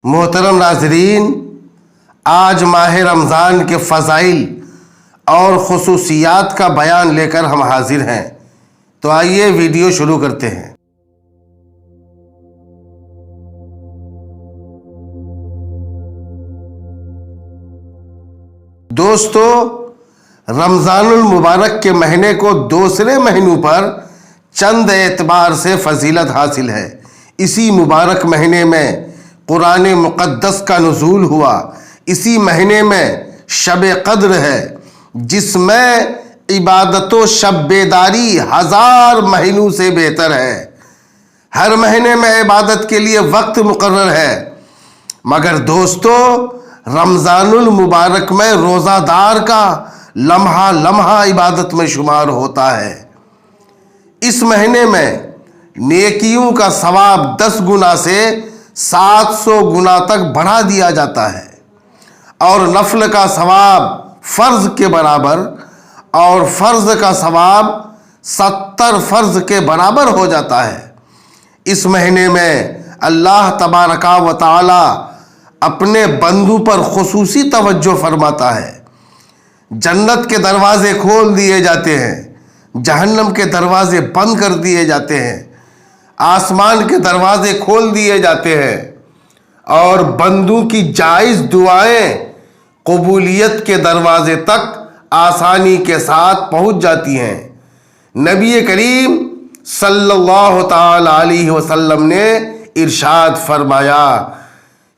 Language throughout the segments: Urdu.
محترم ناظرین، آج ماہ رمضان کے فضائل اور خصوصیات کا بیان لے کر ہم حاضر ہیں، تو آئیے ویڈیو شروع کرتے ہیں۔ دوستو، رمضان المبارک کے مہینے کو دوسرے مہینوں پر چند اعتبار سے فضیلت حاصل ہے۔ اسی مبارک مہینے میں قرآن مقدس کا نزول ہوا۔ اسی مہینے میں شب قدر ہے، جس میں عبادت و شب بیداری 1000 مہینوں سے بہتر ہے۔ ہر مہینے میں عبادت کے لیے وقت مقرر ہے، مگر دوستو، رمضان المبارک میں روزہ دار کا لمحہ لمحہ عبادت میں شمار ہوتا ہے۔ اس مہینے میں نیکیوں کا ثواب 10 گنا سے 700 گنا تک بڑھا دیا جاتا ہے، اور نفل کا ثواب فرض کے برابر اور فرض کا ثواب 70 فرض کے برابر ہو جاتا ہے۔ اس مہینے میں اللہ تبارک و تعالی اپنے بندوں پر خصوصی توجہ فرماتا ہے۔ جنت کے دروازے کھول دیے جاتے ہیں، جہنم کے دروازے بند کر دیے جاتے ہیں، آسمان کے دروازے کھول دیے جاتے ہیں، اور بندوں کی جائز دعائیں قبولیت کے دروازے تک آسانی کے ساتھ پہنچ جاتی ہیں۔ نبی کریم صلی اللہ تعالی علیہ وسلم نے ارشاد فرمایا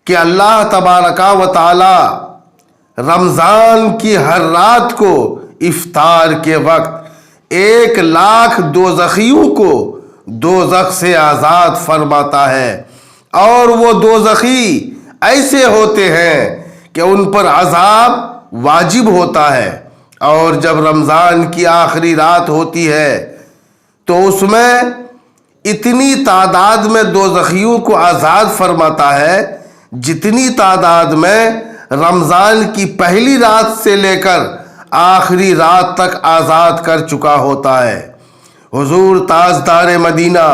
کہ اللہ تبارک و تعالی رمضان کی ہر رات کو افطار کے وقت 1,00,000 دوزخیوں کو دوزخ سے آزاد فرماتا ہے، اور وہ دوزخی ایسے ہوتے ہیں کہ ان پر عذاب واجب ہوتا ہے، اور جب رمضان کی آخری رات ہوتی ہے تو اس میں اتنی تعداد میں دوزخیوں کو آزاد فرماتا ہے جتنی تعداد میں رمضان کی پہلی رات سے لے کر آخری رات تک آزاد کر چکا ہوتا ہے۔ حضور تاجدار مدینہ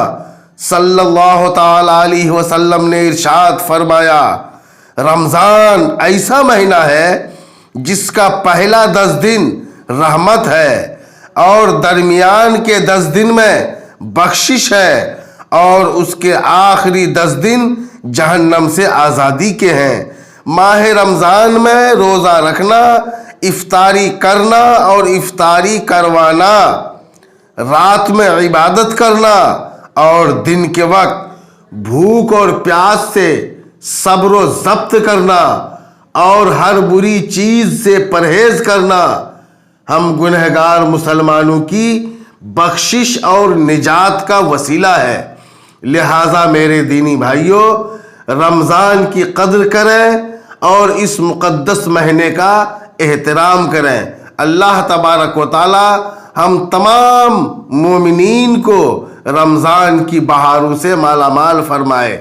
صلی اللہ تعالی علیہ وسلم نے ارشاد فرمایا، رمضان ایسا مہینہ ہے جس کا پہلا 10 دن رحمت ہے، اور درمیان کے 10 دن میں بخشش ہے، اور اس کے آخری 10 دن جہنم سے آزادی کے ہیں۔ ماہ رمضان میں روزہ رکھنا، افطاری کرنا اور افطاری کروانا، رات میں عبادت کرنا اور دن کے وقت بھوک اور پیاس سے صبر و ضبط کرنا اور ہر بری چیز سے پرہیز کرنا ہم گنہگار مسلمانوں کی بخشش اور نجات کا وسیلہ ہے۔ لہٰذا میرے دینی بھائیوں، رمضان کی قدر کریں اور اس مقدس مہینے کا احترام کریں۔ اللہ تبارک و تعالی ہم تمام مومنین کو رمضان کی بہاروں سے مالا مال فرمائے۔